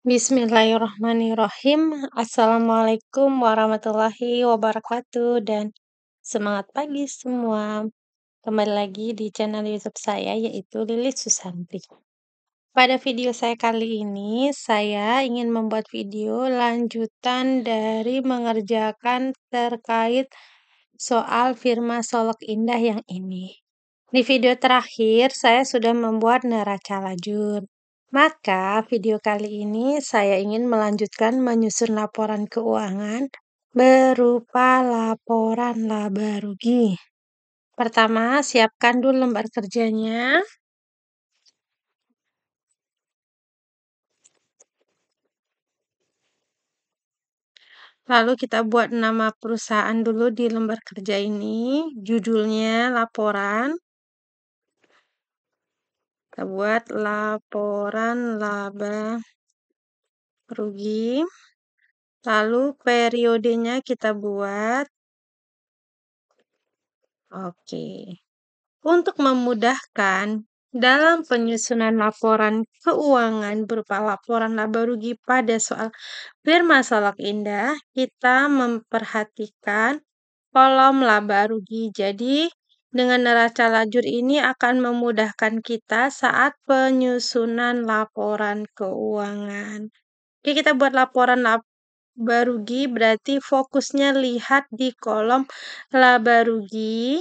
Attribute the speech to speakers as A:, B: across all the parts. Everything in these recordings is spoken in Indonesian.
A: Bismillahirrahmanirrahim. Assalamualaikum warahmatullahi wabarakatuh dan semangat pagi semua. Kembali lagi di channel YouTube saya yaitu Lilis Susanti. Pada video saya kali ini, saya ingin membuat video lanjutan dari mengerjakan terkait soal firma Solok Indah yang ini. Di video terakhir, saya sudah membuat neraca lajur. Maka, video kali ini saya ingin melanjutkan menyusun laporan keuangan berupa laporan laba rugi. Pertama, siapkan dulu lembar kerjanya. Lalu kita buat nama perusahaan dulu di lembar kerja ini, judulnya laporan. Kita buat laporan laba rugi. Lalu periodenya kita buat. Oke. Untuk memudahkan dalam penyusunan laporan keuangan berupa laporan laba rugi pada soal firma Solok Indah, kita memperhatikan kolom laba rugi. Jadi, dengan neraca lajur ini akan memudahkan kita saat penyusunan laporan keuangan. Oke, kita buat laporan laba rugi berarti fokusnya lihat di kolom laba rugi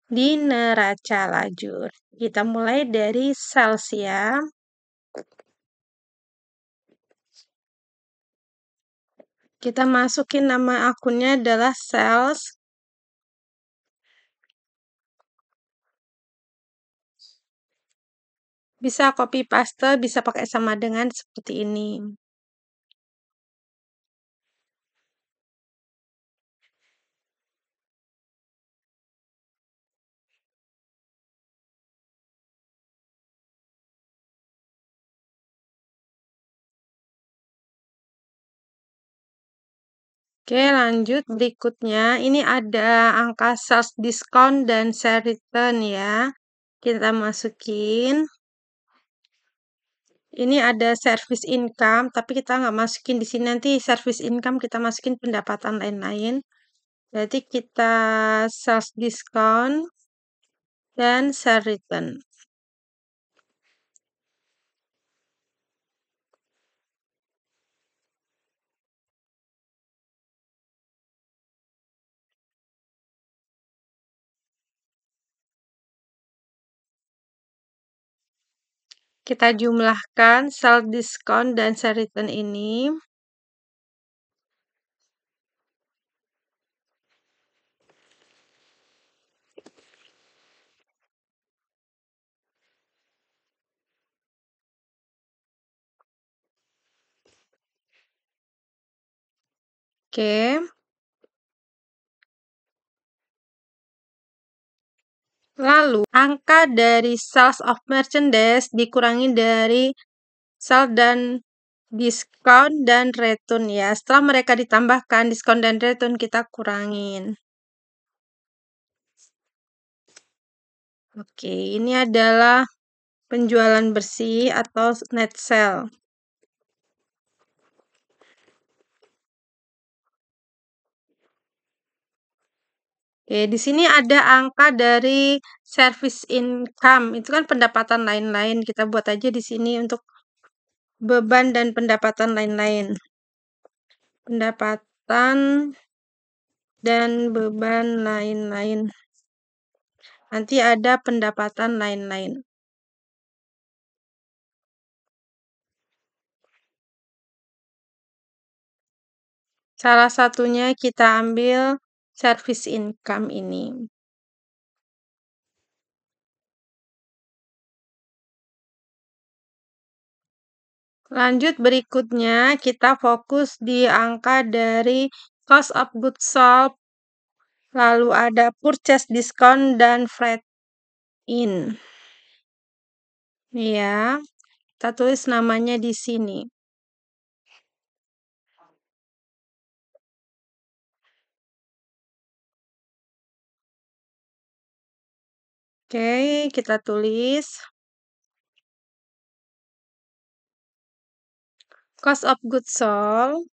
A: di neraca lajur. Kita mulai dari sales ya. Kita masukin nama akunnya adalah sales. Bisa copy paste, bisa pakai sama dengan seperti ini. Oke, lanjut berikutnya. Ini ada angka sales discount dan sale return ya. Kita masukin. Ini ada service income, tapi kita nggak masukin di sini. Nanti service income kita masukin pendapatan lain-lain. Berarti kita sales discount dan sale return. Kita jumlahkan sales discount dan sale return ini. Oke. Lalu, angka dari sales of merchandise dikurangi dari sales dan diskon dan return ya. Setelah mereka ditambahkan, diskon dan return kita kurangin. Oke, ini adalah penjualan bersih atau net sale. Oke, di sini ada angka dari service income. Itu kan pendapatan lain-lain. Kita buat aja di sini untuk beban dan pendapatan lain-lain. Pendapatan dan beban lain-lain. Nanti ada pendapatan lain-lain. Salah satunya kita ambil service income ini. Lanjut berikutnya, kita fokus di angka dari cost of goods sold, lalu ada purchase discount dan freight in. Ya, kita tulis namanya di sini. Oke, kita tulis. Cost of goods sold,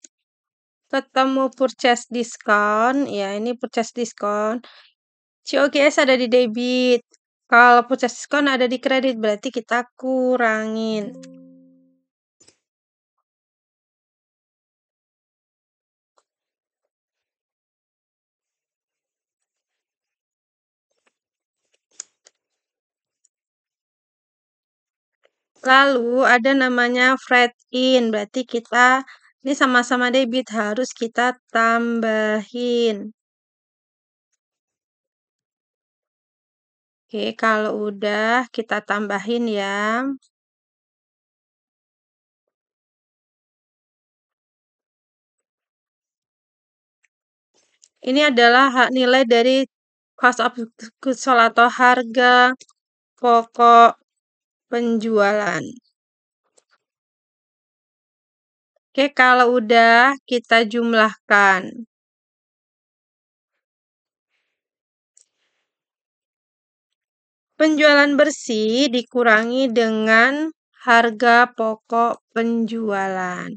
A: ketemu purchase discount, ya ini purchase discount. COGS ada di debit. Kalau purchase discount ada di kredit, berarti kita kurangin. Lalu ada namanya freight in, berarti kita ini sama-sama debit harus kita tambahin. Oke, kalau udah kita tambahin ya. Ini adalah nilai dari cost of goods sold atau harga pokok penjualan. Oke, kalau udah kita jumlahkan. Penjualan bersih dikurangi dengan harga pokok penjualan.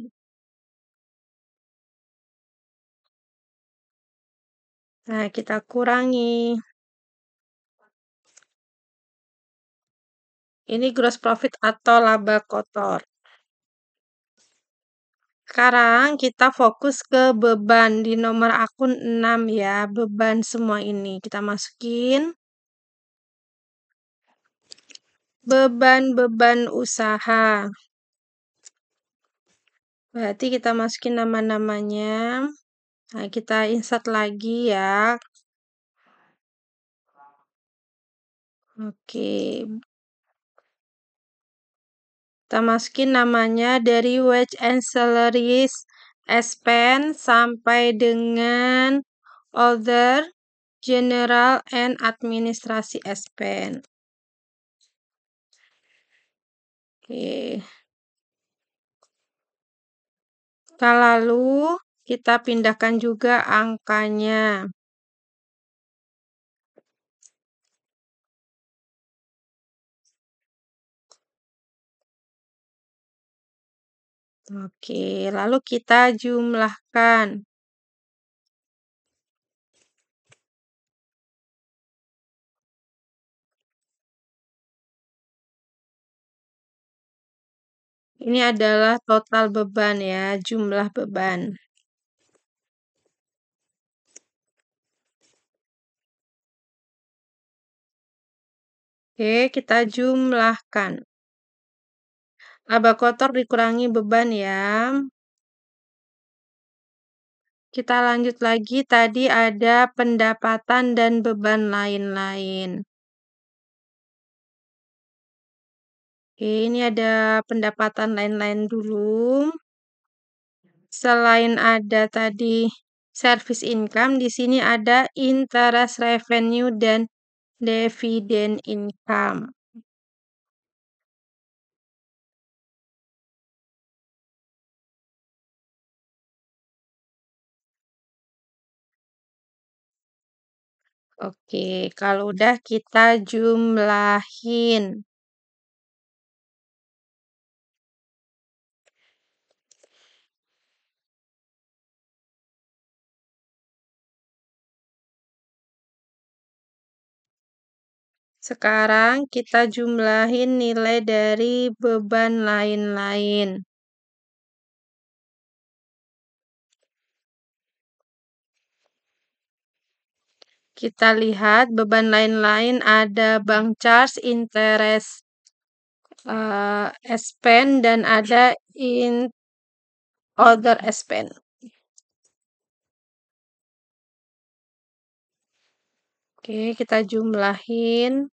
A: Nah, kita kurangi. Ini gross profit atau laba kotor. Sekarang kita fokus ke beban di nomor akun 6 ya. Beban semua ini kita masukin. Beban-beban usaha. Berarti kita masukin nama-namanya. Nah, kita insert lagi ya. Oke. Kita masukin namanya dari wage and salaries expense sampai dengan other general and administrasi expense. Oke. Lalu kita pindahkan juga angkanya. Oke, lalu kita jumlahkan. Ini adalah total beban ya, jumlah beban. Oke, kita jumlahkan. Laba kotor dikurangi beban ya. Kita lanjut lagi, tadi ada pendapatan dan beban lain-lain. Oke, ini ada pendapatan lain-lain dulu. Selain ada tadi service income, di sini ada interest revenue dan dividend income. Oke, kalau udah kita jumlahin. Sekarang kita jumlahin nilai dari beban lain-lain. Kita lihat beban lain-lain ada bank charge, interest expense, dan ada in other expense. Oke, kita jumlahin.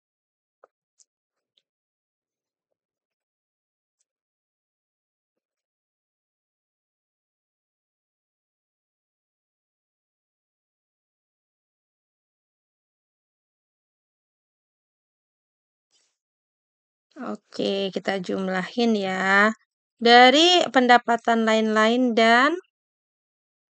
A: Oke, kita jumlahin ya. Dari pendapatan lain-lain dan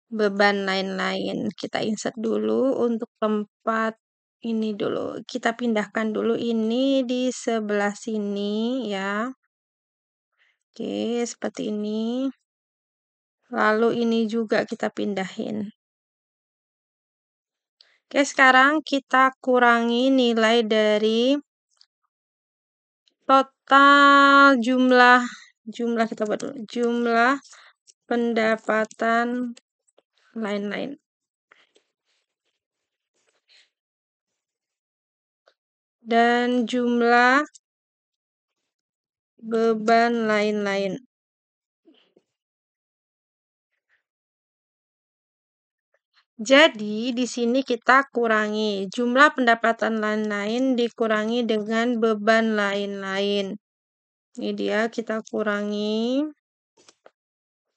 A: beban lain-lain. Kita insert dulu untuk tempat ini dulu. Kita pindahkan dulu ini di sebelah sini ya. Oke, seperti ini. Lalu ini juga kita pindahin. Oke, sekarang kita kurangi nilai dari total jumlah kita buat dulu, jumlah pendapatan lain-lain. Dan jumlah beban lain-lain. Jadi, di sini kita kurangi jumlah pendapatan lain-lain dikurangi dengan beban lain-lain. Ini dia, kita kurangi.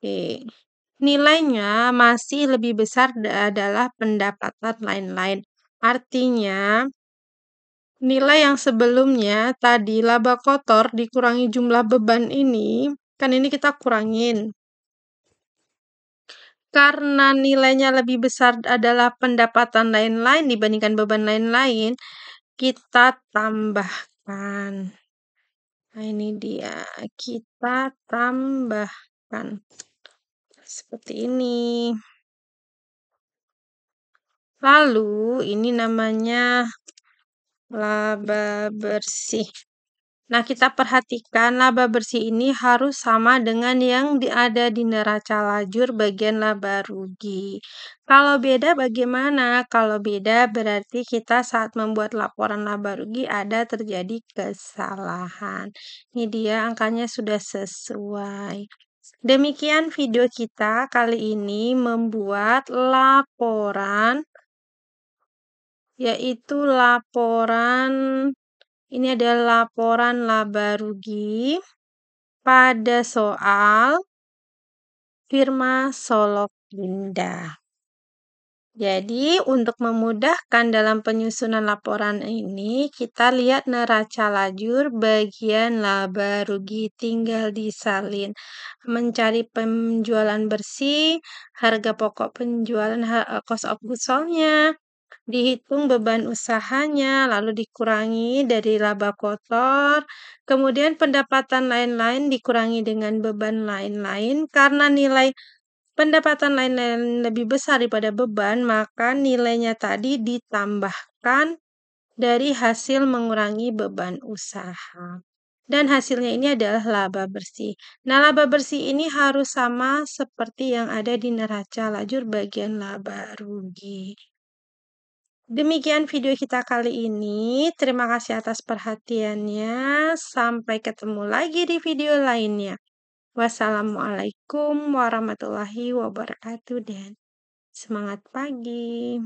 A: Oke. Nilainya masih lebih besar adalah pendapatan lain-lain. Artinya, nilai yang sebelumnya tadi laba kotor dikurangi jumlah beban ini, kan ini kita kurangin. Karena nilainya lebih besar adalah pendapatan lain-lain dibandingkan beban lain-lain, kita tambahkan. Nah, ini dia. Kita tambahkan. Seperti ini. Lalu, ini namanya laba bersih. Nah, kita perhatikan laba bersih ini harus sama dengan yang ada di neraca lajur bagian laba rugi. Kalau beda bagaimana? Kalau beda berarti kita saat membuat laporan laba rugi ada terjadi kesalahan. Ini dia angkanya sudah sesuai. Demikian video kita kali ini membuat laporan, yaitu ini adalah laporan laba rugi pada soal firma Solok Indah. Jadi, untuk memudahkan dalam penyusunan laporan ini, kita lihat neraca lajur bagian laba rugi, tinggal disalin. Mencari penjualan bersih, harga pokok penjualan, cost of goods sold-nya, dihitung beban usahanya, lalu dikurangi dari laba kotor, kemudian pendapatan lain-lain dikurangi dengan beban lain-lain. Karena nilai pendapatan lain-lain lebih besar daripada beban, maka nilainya tadi ditambahkan dari hasil mengurangi beban usaha. Dan hasilnya ini adalah laba bersih. Nah, laba bersih ini harus sama seperti yang ada di neraca lajur bagian laba rugi. Demikian video kita kali ini. Terima kasih atas perhatiannya. Sampai ketemu lagi di video lainnya. Wassalamualaikum warahmatullahi wabarakatuh dan semangat pagi.